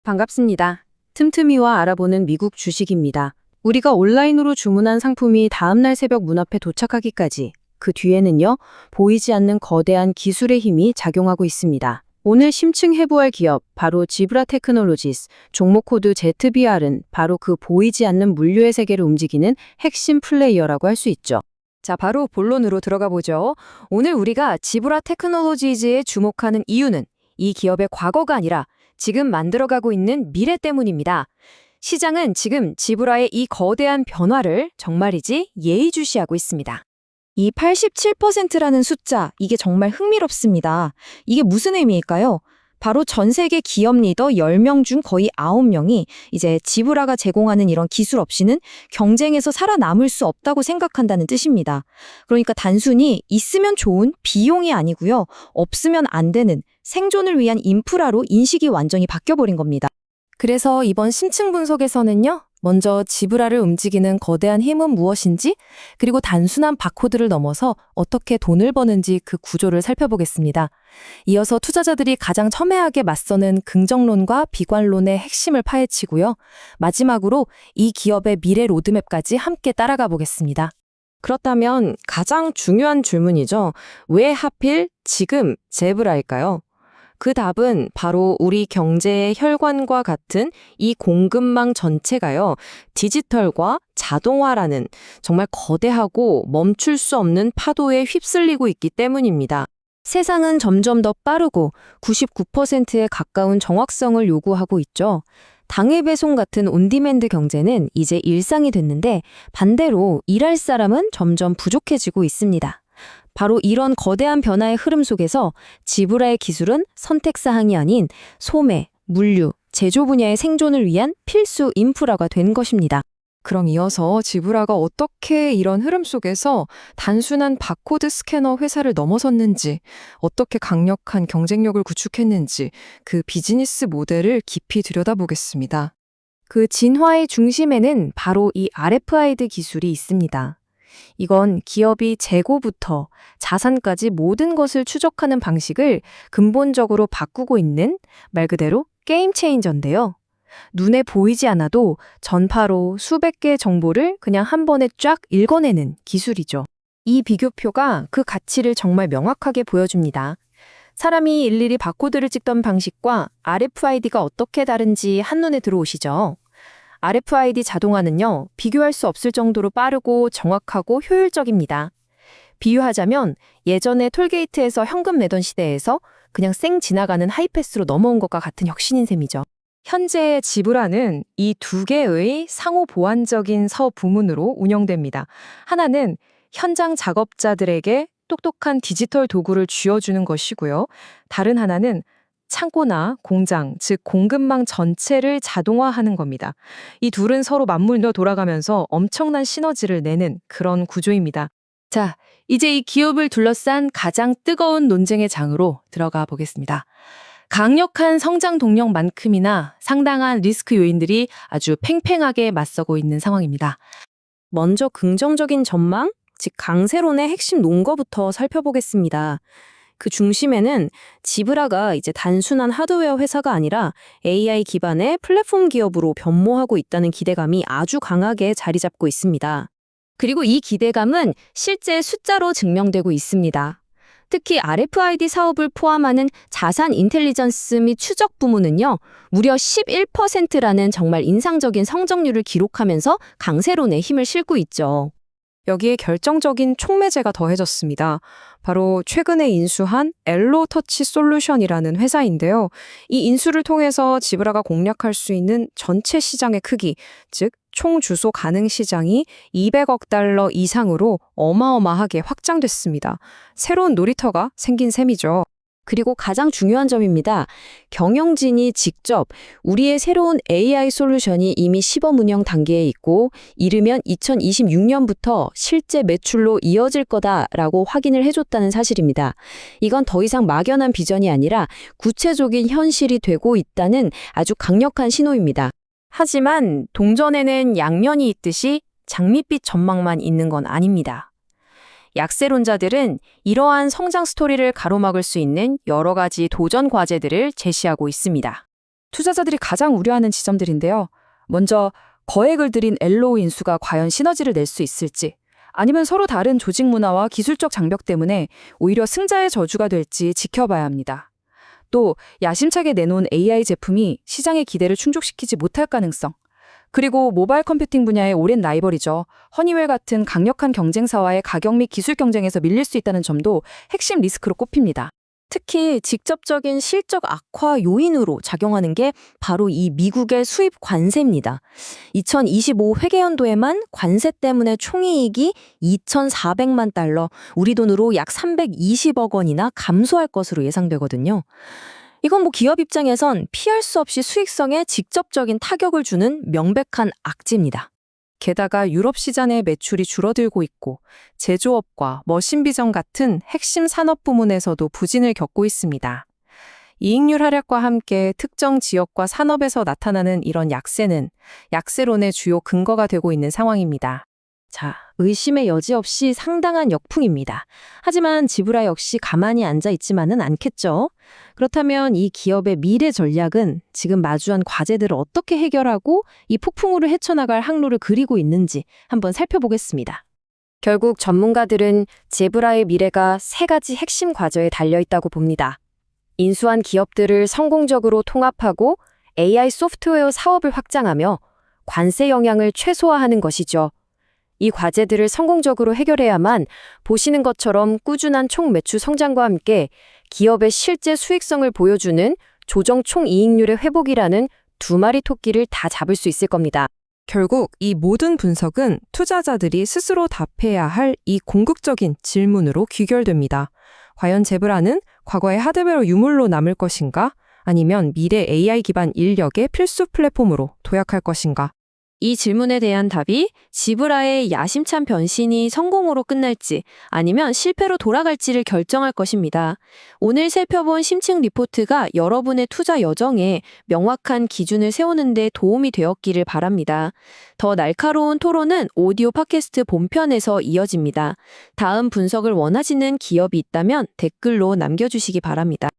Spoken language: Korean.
반갑습니다. 틈틈이와 알아보는 미국 주식입니다. 우리가 온라인으로 주문한 상품이 다음날 새벽 문 앞에 도착하기까지 그 뒤에는요, 보이지 않는 거대한 기술의 힘이 작용하고 있습니다. 오늘 심층 해부할 기업, 바로 지브라 테크놀로지스, 종목 코드 ZBR은 바로 그 보이지 않는 물류의 세계를 움직이는 핵심 플레이어라고 할 수 있죠. 자, 바로 본론으로 들어가 보죠. 오늘 우리가 지브라 테크놀로지즈에 주목하는 이유는 이 기업의 과거가 아니라 지금 만들어가고 있는 미래 때문입니다. 시장은 지금 지브라의 이 거대한 변화를 정말이지 예의주시하고 있습니다. 이 87%라는 숫자, 이게 정말 흥미롭습니다. 이게 무슨 의미일까요? 바로 전 세계 기업 리더 10명 중 거의 9명이 이제 지브라가 제공하는 이런 기술 없이는 경쟁에서 살아남을 수 없다고 생각한다는 뜻입니다. 그러니까 단순히 있으면 좋은 비용이 아니고요. 없으면 안 되는 생존을 위한 인프라로 인식이 완전히 바뀌어버린 겁니다. 그래서 이번 심층 분석에서는요, 먼저 지브라를 움직이는 거대한 힘은 무엇인지, 그리고 단순한 바코드를 넘어서 어떻게 돈을 버는지 그 구조를 살펴보겠습니다. 이어서 투자자들이 가장 첨예하게 맞서는 긍정론과 비관론의 핵심을 파헤치고요. 마지막으로 이 기업의 미래 로드맵까지 함께 따라가 보겠습니다. 그렇다면 가장 중요한 질문이죠. 왜 하필 지금 지브라일까요? 그 답은 바로 우리 경제의 혈관과 같은 이 공급망 전체가요, 디지털과 자동화라는 정말 거대하고 멈출 수 없는 파도에 휩쓸리고 있기 때문입니다. 세상은 점점 더 빠르고 99%에 가까운 정확성을 요구하고 있죠. 당일 배송 같은 온디맨드 경제는 이제 일상이 됐는데 반대로 일할 사람은 점점 부족해지고 있습니다. 바로 이런 거대한 변화의 흐름 속에서 지브라의 기술은 선택사항이 아닌 소매, 물류, 제조 분야의 생존을 위한 필수 인프라가 된 것입니다. 그럼 이어서 지브라가 어떻게 이런 흐름 속에서 단순한 바코드 스캐너 회사를 넘어섰는지, 어떻게 강력한 경쟁력을 구축했는지 그 비즈니스 모델을 깊이 들여다보겠습니다. 그 진화의 중심에는 바로 이 RFID 기술이 있습니다. 이건 기업이 재고부터 자산까지 모든 것을 추적하는 방식을 근본적으로 바꾸고 있는 말 그대로 게임 체인저인데요. 눈에 보이지 않아도 전파로 수백 개의 정보를 그냥 한 번에 쫙 읽어내는 기술이죠. 이 비교표가 그 가치를 정말 명확하게 보여줍니다. 사람이 일일이 바코드를 찍던 방식과 RFID가 어떻게 다른지 한눈에 들어오시죠? RFID 자동화는요, 비교할 수 없을 정도로 빠르고 정확하고 효율적입니다. 비유하자면 예전에 톨게이트에서 현금 내던 시대에서 그냥 쌩 지나가는 하이패스로 넘어온 것과 같은 혁신인 셈이죠. 현재의 지브라는 이 두 개의 상호 보완적인 서부문으로 운영됩니다. 하나는 현장 작업자들에게 똑똑한 디지털 도구를 쥐어주는 것이고요. 다른 하나는 창고나 공장, 즉 공급망 전체를 자동화하는 겁니다. 이 둘은 서로 맞물려 돌아가면서 엄청난 시너지를 내는 그런 구조입니다. 자, 이제 이 기업을 둘러싼 가장 뜨거운 논쟁의 장으로 들어가 보겠습니다. 강력한 성장 동력만큼이나 상당한 리스크 요인들이 아주 팽팽하게 맞서고 있는 상황입니다. 먼저 긍정적인 전망, 즉 강세론의 핵심 논거부터 살펴보겠습니다. 그 중심에는 지브라가 이제 단순한 하드웨어 회사가 아니라 AI 기반의 플랫폼 기업으로 변모하고 있다는 기대감이 아주 강하게 자리 잡고 있습니다. 그리고 이 기대감은 실제 숫자로 증명되고 있습니다. 특히 RFID 사업을 포함하는 자산 인텔리전스 및 추적 부문은요, 무려 11%라는 정말 인상적인 성장률을 기록하면서 강세론에 힘을 실고 있죠. 여기에 결정적인 촉매제가 더해졌습니다. 바로 최근에 인수한 엘로터치 솔루션이라는 회사인데요. 이 인수를 통해서 지브라가 공략할 수 있는 전체 시장의 크기, 즉 총 주소 가능 시장이 200억 달러 이상으로 어마어마하게 확장됐습니다. 새로운 놀이터가 생긴 셈이죠. 그리고 가장 중요한 점입니다. 경영진이 직접 우리의 새로운 AI 솔루션이 이미 시범 운영 단계에 있고 이르면 2026년부터 실제 매출로 이어질 거다라고 확인을 해줬다는 사실입니다. 이건 더 이상 막연한 비전이 아니라 구체적인 현실이 되고 있다는 아주 강력한 신호입니다. 하지만 동전에는 양면이 있듯이 장밋빛 전망만 있는 건 아닙니다. 약세론자들은 이러한 성장 스토리를 가로막을 수 있는 여러 가지 도전 과제들을 제시하고 있습니다. 투자자들이 가장 우려하는 지점들인데요. 먼저 거액을 들인 엘로우 인수가 과연 시너지를 낼 수 있을지, 아니면 서로 다른 조직 문화와 기술적 장벽 때문에 오히려 승자의 저주가 될지 지켜봐야 합니다. 또 야심차게 내놓은 AI 제품이 시장의 기대를 충족시키지 못할 가능성, 그리고 모바일 컴퓨팅 분야의 오랜 라이벌이죠. 허니웰 같은 강력한 경쟁사와의 가격 및 기술 경쟁에서 밀릴 수 있다는 점도 핵심 리스크로 꼽힙니다. 특히 직접적인 실적 악화 요인으로 작용하는 게 바로 이 미국의 수입 관세입니다. 2025 회계연도에만 관세 때문에 총이익이 2,400만 달러, 우리 돈으로 약 320억 원이나 감소할 것으로 예상되거든요. 이건 기업 입장에선 피할 수 없이 수익성에 직접적인 타격을 주는 명백한 악재입니다. 게다가 유럽 시장의 매출이 줄어들고 있고 제조업과 머신 비전 같은 핵심 산업 부문에서도 부진을 겪고 있습니다. 이익률 하락과 함께 특정 지역과 산업에서 나타나는 이런 약세는 약세론의 주요 근거가 되고 있는 상황입니다. 자, 의심의 여지 없이 상당한 역풍입니다. 하지만 지브라 역시 가만히 앉아 있지만은 않겠죠. 그렇다면 이 기업의 미래 전략은 지금 마주한 과제들을 어떻게 해결하고 이 폭풍우를 헤쳐나갈 항로를 그리고 있는지 한번 살펴보겠습니다. 결국 전문가들은 제브라의 미래가 세 가지 핵심 과제에 달려있다고 봅니다. 인수한 기업들을 성공적으로 통합하고 AI 소프트웨어 사업을 확장하며 관세 영향을 최소화하는 것이죠. 이 과제들을 성공적으로 해결해야만 보시는 것처럼 꾸준한 총 매출 성장과 함께 기업의 실제 수익성을 보여주는 조정 총이익률의 회복이라는 두 마리 토끼를 다 잡을 수 있을 겁니다. 결국 이 모든 분석은 투자자들이 스스로 답해야 할 이 궁극적인 질문으로 귀결됩니다. 과연 제브라는 과거의 하드웨어 유물로 남을 것인가? 아니면 미래 AI 기반 인력의 필수 플랫폼으로 도약할 것인가? 이 질문에 대한 답이 지브라의 야심찬 변신이 성공으로 끝날지 아니면 실패로 돌아갈지를 결정할 것입니다. 오늘 살펴본 심층 리포트가 여러분의 투자 여정에 명확한 기준을 세우는 데 도움이 되었기를 바랍니다. 더 날카로운 토론은 오디오 팟캐스트 본편에서 이어집니다. 다음 분석을 원하시는 기업이 있다면 댓글로 남겨주시기 바랍니다.